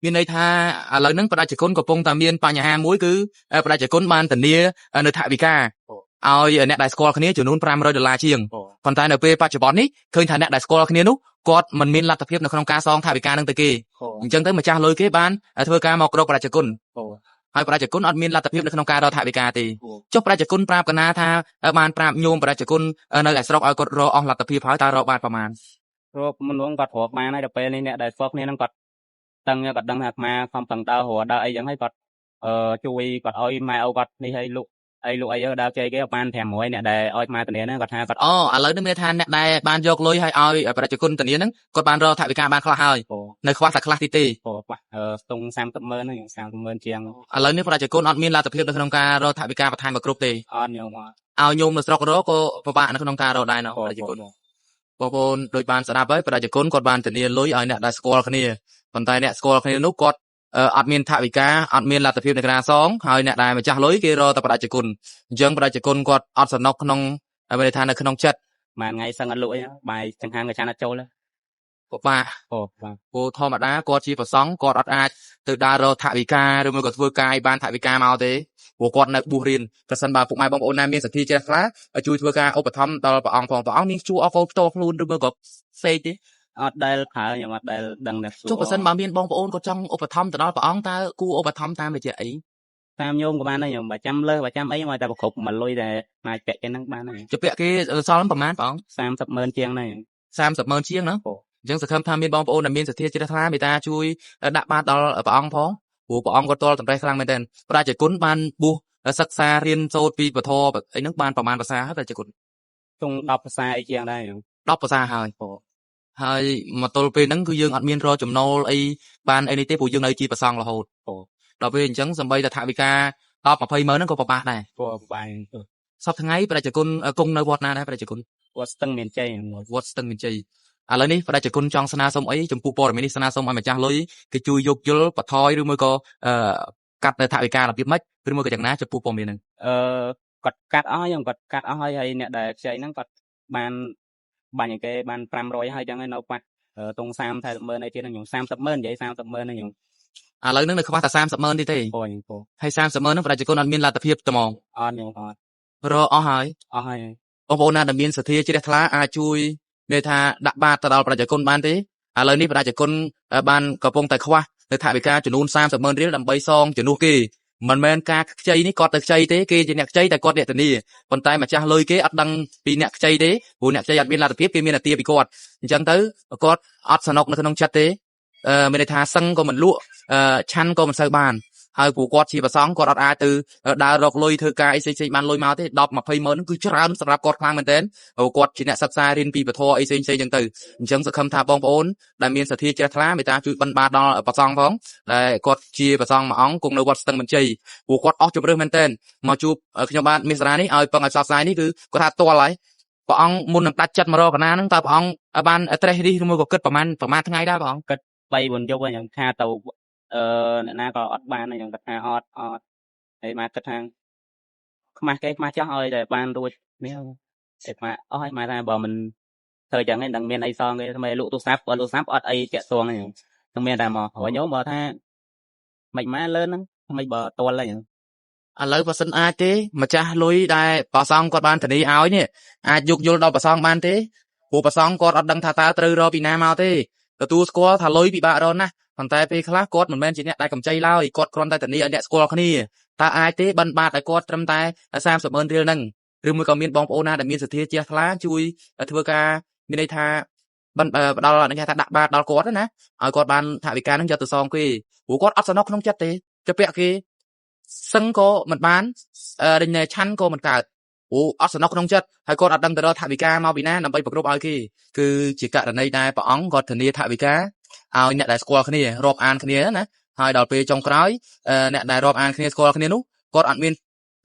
មានន័យថាឥឡូវហ្នឹងប្រជាជនកំពុងតែមានបញ្ហាមួយគឺប្រជាជនបានធានានៅថវិកាឲ្យអ្នកដែលស្គាល់គ្នាចំនួន$500ជាងប៉ុន្តែនៅពេលបច្ចុប្បន្ននេះឃើញថាអ្នកដែលស្គាល់គ្នានោះគាត់មិនមានលទ្ធភាពនៅក្នុងការសងថវិកានឹងទៅគេអញ្ចឹងទៅម្ចាស់លុយគេបានធ្វើការមកក្រោកប្រជាជនហើយប្រជាជនអត់មានលទ្ធភាពនៅក្នុងការរកថវិកាទេចុះប្រជាជនប្រាប់កណាថាបានប្រាប់ញោមប្រជាជននៅឯស្រុកឲ្យគាត់រកអស់លទ្ធភាពហើយតើរកបានប្រមាណរកមិនងគាត់រកបានហើយដល់ពេលនេះអ្នកដែលស្គាល់គ្នានឹងគាត់ដឹងថាអាត្មាខំប្រឹងដើរដើរអីចឹងហើយគាត់ជួយគាត់ឲ្យម៉ែឪគាត់នេះឲ្យលោកអីដើរជ័យគេបាន500អ្នកដែលឲ្យម៉ែធានាហ្នឹងគាត់ថាគាត់ឥឡូវនេះមានថាអ្នកដែលបានយកលុយឲ្យប្រជាជនធានាហ្នឹងគាត់បានរកថវិកាបានខ្លះហើយនៅខ្វះតែខ្លះទីទេស្ទង់300000ហ្នឹង300000ជាងឥឡូវនេះប្រជាជនអត់មានលទ្ធភាពនៅក្នុងការរកថវិកាបន្ថែមមកគ្រប់ទេអត់ញោមឲ្យញោមនៅស្រុករកក៏ពិបាកនៅក្នុងការរកដែរណាប្រជាជនបងប្អូនដូចបានស្ដាប់ហើយប្រជាជនគាត់បានធានាលុយឲ្យអ្នកដែលស្គាល់គ្នាប៉ុន្តែអ្នកស្គាល់គ្នានោះគាត់អត់មានថវិកាអត់មានលទ្ធភាពในការសងហើយអ្នកដែលម្ចាស់លុយគេរកតែប្រជាជនអញ្ចឹងប្រជាជនគាត់អត់សំណុកក្នុងមានន័យថានៅក្នុងចិត្តមួយថ្ងៃសឹងអត់លក់អីបាយចង្ហាន់ក៏ចានអត់ចូលពិបាកព្រោះធម្មតាគាត់ជាប្រសង់គាត់អត់អាចទៅដើររកថវិកាឬមួយក៏ធ្វើការឲ្យបានថវិកាមកទេព្រោះគាត់នៅបួសរៀនប្រសិនបើពុកម៉ែបងប្អូនណាមានសទ្ធាជ្រះថ្លាជួយធ្វើការឧបត្ថម្ភដល់ព្រះអង្គផងព្រះអង្គមានជួអកូនផ្ទាល់ខ្លួនឬមួយក៏ផ្សេងទេអត់ដែលប្រើខ្ញុំអត់ដែលដឹងដែរចុះប្រសិនបើមានបងប្អូនគាត់ចង់ឧបត្ថម្ភទៅដល់ព្រះអង្គតើគួរឧបត្ថម្ភតាមរយៈអីតាមញោមក៏បានដែរខ្ញុំបើចាំលើបើចាំអីមកតែប្រគ្រប់មួយលុយតែអាចពាក់គេហ្នឹងបានដែរជពាក់គេសល់ប្រហែលព្រះអង្គ300000ជាងដែរ300000ជាងណាអញ្ចឹងសង្ឃឹមថាមានបងប្អូនដែលមានសទ្ធាជ្រះថ្លាមេត្តាជួយដាក់បាតដល់ព្រះអង្គផងព្រោះព្រះអង្គគាត់ទាល់តម្រេះខ្លាំងមែនទែនប្រជាជនបានបួសសិក្សារៀនសូត្រពីពធអីហ្នឹងបានប្រមាណភាសាហើយប្រជាជនទង់10ភាសាអីជាងដែរ10ភាសាហើយមកទល់ពេលហ្នឹងគឺយើងអត់មានរកចំណូលអីបានអីនេះទេព្រោះយើងនៅជាប្រសង់រហូតដល់ពេលអញ្ចឹងសម្បីតែថវិកា10-20ម៉ឺនហ្នឹងក៏ពិបាកដែរពិបាកសប្តាហ៍ថ្ងៃប្រជាជនគង់នៅវត្តណាដែរប្រជាជនវត្តស្ទឹងមានជ័យវត្តស្ទឹងមានជ័យឥឡូវនេះប្រជាជនចង់ស្នើសុំអីចំពោះព័ត៌មាននេះស្នើសុំឲ្យម្ចាស់លុយគេជួយយកយល់បន្ថយឬមួយក៏កាត់នៅថវិការបៀបម៉េចឬមួយក៏យ៉ាងណាចំពោះព័ត៌មានហ្នឹងគាត់កាត់អស់ខ្ញុំគាត់កាត់អស់ហើយអ្នកដែលខ្ចីហ្នឹងគាត់បានបាញ់ឲ្យគេបាន500ហើយចឹងហើយនៅប៉ះទង30ម៉ឺនអីទៀតហ្នឹងខ្ញុំ30ម៉ឺននិយាយ30ម៉ឺនហ្នឹងខ្ញុំឥឡូវហ្នឹងនៅខ្វះតែ30ម៉ឺនទេហើយ30ម៉ឺនហ្នឹងប្រជាជនអត់មានលទ្ធភាពត្មងអត់ខ្ញុំអត់រកអស់ហើយបងប្អូនណាដែលមានសទ្ធាជ្រះថ្លាអាចជួយនិយាយថាដាក់បាតទៅដល់ប្រជាជនបានទេឥឡូវនេះប្រជាជនបានកំពុងតែខ្វះនៅថវិកាចំនួន30ម៉ឺនរៀលដើម្បីសងជំនួសគេមិនមែនការខ្ចីនេះគាត់ទៅខ្ចីទេគេជាអ្នកខ្ចីតែគាត់អ្នកធានាប៉ុន្តែម្ចាស់លុយគេអត់ដឹងពីអ្នកខ្ចីទេព្រោះអ្នកខ្ចីអត់មានលទ្ធភាពគេមានអាទាពីគាត់អញ្ចឹងទៅគាត់អត់សនុកនៅក្នុងចិត្តទេមានន័យថាសឹងក៏មិនលក់ឆាន់ក៏មិនសូវបានហើយព្រោះគាត់ជាប្រសង់គាត់អត់អាចទៅដើររកលុយធ្វើការអីផ្សេងបានលុយមកទេ10-20ម៉ឺនហ្នឹងគឺច្រើនសម្រាប់គាត់ខ្លាំងមែនទែនព្រោះគាត់ជាអ្នកសិក្សារៀនពីពធអីផ្សេងចឹងទៅអញ្ចឹងសង្ឃឹមថាបងប្អូនដែលមានសទ្ធាជ្រះថ្លាមេត្តាជួយបិណ្ឌបាតដល់ប្រសង់ផងដែលគាត់ជាប្រសង់មួយអង្គគង់នៅវត្តស្ទឹងមានជ័យព្រោះគាត់អស់ជំរឿនមែនទែនមកជួបខ្ញុំបាទមេសារានេះឲ្យពឹងឲ្យផ្សព្វផ្សាយនេះគឺគាត់ថាទាល់ហើយព្រះអង្គមុននឹងដាច់ចិត្តមករកកណាហ្នឹងតើព្រះអង្គបានត្រេះរិះឬមួយក៏គិតប្រហែលថ្ងៃដែរព្រះអង្គគិត3-4យប់ហ្នឹងថាទៅអ្នកណាក៏អត់បានខ្ញុំគិតថាអត់ហើយមកគិតថាខ្មាស់គេខ្មាស់ចាស់ឲ្យតែបានរួចនេះតែខ្មាស់អស់ហើយមកថាបើមិនធ្វើយ៉ាងនេះនឹងមានអីសងគេថ្មីលក់ទូរស័ព្ទអត់អីតាក់ទងហ្នឹងនឹងមានតែមករញោមបើថាមិនម៉ែលឿនហ្នឹងមិនបើតល់ហ្នឹងឥឡូវបើសិនអាចទេម្ចាស់លុយដែលប្រសង់គាត់បានធានាឲ្យនេះអាចយកយល់ដល់ប្រសង់បានទេព្រោះប្រសង់គាត់អត់ដឹងថាតើត្រូវរកពីណាមកទេទទួលស្គាល់ថាលុយពិបាករកណាស់ប៉ុន្តែពេលខ្លះគាត់មិនមែនជាអ្នកដែលកម្ចីឡើយគាត់គ្រាន់តែធានាឲ្យអ្នកស្គាល់គ្នាតើអាចទេបិណ្ឌបាតឲ្យគាត់ត្រឹមតែ30ម៉ឺនរៀលហ្នឹងឬមួយក៏មានបងប្អូនណាដែលមានសទ្ធាជ្រះថ្លាជួយធ្វើការមានន័យថាផ្ដល់គេថាដាក់បាតដល់គាត់ណាឲ្យគាត់បានថវិកាហ្នឹងយកទៅសងគេព្រោះគាត់អត់សំណុកក្នុងចិត្តទេទៅពាក់គេសឹងក៏មិនបានរិញឆាន់ក៏មិនកើតព្រោះអត់សំណុកក្នុងចិត្តហើយគាត់អត់ដឹងទៅរកថវិកាមកពីណាដើម្បីប្រគ្រប់ឲ្យគេគឺជាករណីដែលព្រះអង្គគាត់ធានាថវិកាឲ្យអ្នកដែលស្គាល់គ្នារាប់អានគ្នាណាហើយដល់ពេលចុងក្រោយអ្នកដែលរាប់អានគ្នាស្គាល់គ្នានោះគាត់អត់មាន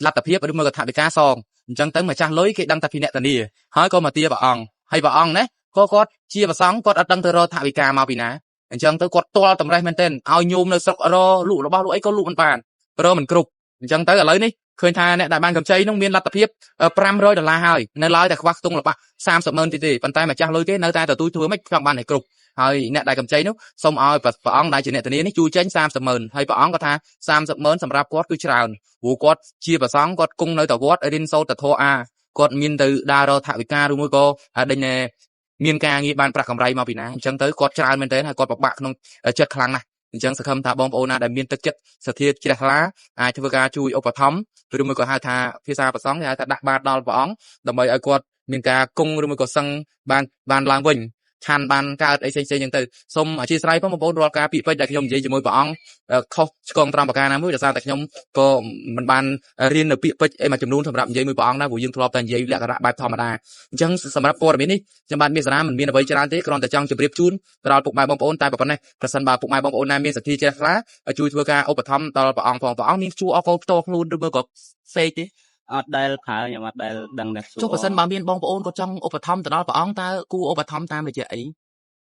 លទ្ធភាពឬមួយក៏ថវិកាសងអញ្ចឹងទៅម្ចាស់លុយគេដឹងតែពីអ្នកធានាហើយក៏មកទាព្រះអង្គហើយព្រះអង្គណាក៏គាត់ជាប្រសង់គាត់អត់ដឹងទៅរកថវិកាមកពីណាអញ្ចឹងទៅគាត់ទាល់តម្រេះមែនទែនឲ្យញោមនៅស្រុករលក់របស់លក់អីក៏លក់មិនបានរមិនគ្រប់អញ្ចឹងទៅឥឡូវនេះឃើញថាអ្នកដែលបានកម្ចីនោះមានលទ្ធភាព$500ហើយនៅឡើយតែខ្វះខ្ទង់របស់30ម៉ឺនទេប៉ុន្តែម្ចាស់លុយគេនៅតែទទួលធ្វើមិនចង់បានឲ្យគ្រប់ ហើយអ្នកដែលកម្ចីនោះសូមឲ្យព្រះអង្គដែលជាអ្នកធានានេះជួយចេញ30,000ហើយព្រះអង្គក៏ថា30,000សម្រាប់គាត់គឺច្រើនព្រោះគាត់ជាព្រះសង្ឃគាត់គង់នៅតែវត្តរៀនសូត្រធម៌គាត់មានទៅដើររកថវិកាឬមួយក៏ដេញមានការងារបានប្រាក់កម្រៃមកពីណាអញ្ចឹងទៅគាត់ច្រើនមែនទែនហើយគាត់ពិបាកក្នុងចិត្តខ្លាំងណាស់អញ្ចឹងសង្ឃឹមថាបងប្អូនណាដែលមានទឹកចិត្តសទ្ធាជ្រះថ្លាអាចធ្វើការជួយឧបត្ថម្ភឬមួយក៏ហៅថាភាសាព្រះសង្ឃគេហៅថាដាក់បាតដល់ព្រះអង្គដើម្បីឲ្យគាត់មានការគង់ឬមួយក៏សឹងបានឡើងវិញឆានបានកើតអីផ្សេងៗអញ្ចឹងទៅសូមអធិស្ឋានបងប្អូនរាល់ការពាក្យពេចន៍ដែលខ្ញុំនិយាយជាមួយព្រះអង្គខុសឆ្គងត្រង់ប្រការណាមួយដោយសារតែខ្ញុំក៏មិនបានរៀននៅពាក្យពេចន៍អីមួយចំនួនសម្រាប់និយាយមួយព្រះអង្គដែរព្រោះយើងធ្លាប់តែនិយាយលក្ខណៈបែបធម្មតាអញ្ចឹងសម្រាប់ព័ត៌មាននេះខ្ញុំបាទមានសារមិនមានអ្វីច្រើនទេគ្រាន់តែចង់ជម្រាបជូនទៅដល់ពុកម៉ែបងប្អូនតែប៉ុណ្ណេះប្រសិនបើពុកម៉ែបងប្អូនណាមានសទ្ធាជ្រះថ្លាជួយធ្វើការឧបត្ថម្ភដល់ព្រះអង្គផងព្រះអង្គមានជួអកលផ្ទាល់ខ្លួនឬមួយក៏ផ្សេងទេអត់ដែលប្រើខ្ញុំអត់ដែលដឹងដែរចុះប្រសិនបើមានបងប្អូនគាត់ចង់ឧបត្ថម្ភទៅដល់ព្រះអង្គតើគួរឧបត្ថម្ភតាមរយៈអី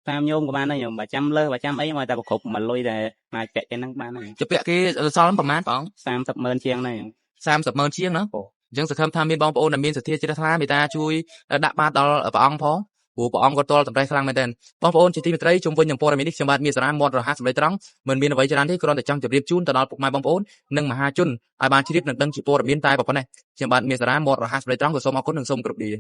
តាមញោមក៏បានដែរញោមបើចាំលើបើចាំអីមកតែប្រគ្រប់មួយលុយតែអាចពាក់គេហ្នឹងបានដែរจะពាក់គេសល់ប្រហែលបង30,000ជាងដែរ30,000ជាងណាអញ្ចឹងសង្ឃឹមថាមានបងប្អូនដែលមានសទ្ធាជ្រះថ្លាមេត្តាជួយដាក់បាតដល់ព្រះអង្គផងព្រោះព្រះអង្គក៏ទាល់តម្រេះខ្លាំងមែនទែនបងប្អូនជាទីមេត្រីជុំវិញនឹងព័ត៌មាននេះខ្ញុំបាទមានសារមាត់រហ័សសម្លេងត្រង់មិនមានអ្វីច្រើនទេគ្រាន់តែចង់ជម្រាបជូនទៅដល់ពុកម៉ែបងប្អូននិងមហាជនឲ្យបានជ្រាបនិងដឹងជាព័ត៌មានតែប៉ុណ្ណេះខ្ញុំបាទមានសារមាត់រហ័សសម្លេងត្រង់ក៏សូមអរគុណនិងសូមគោរពលា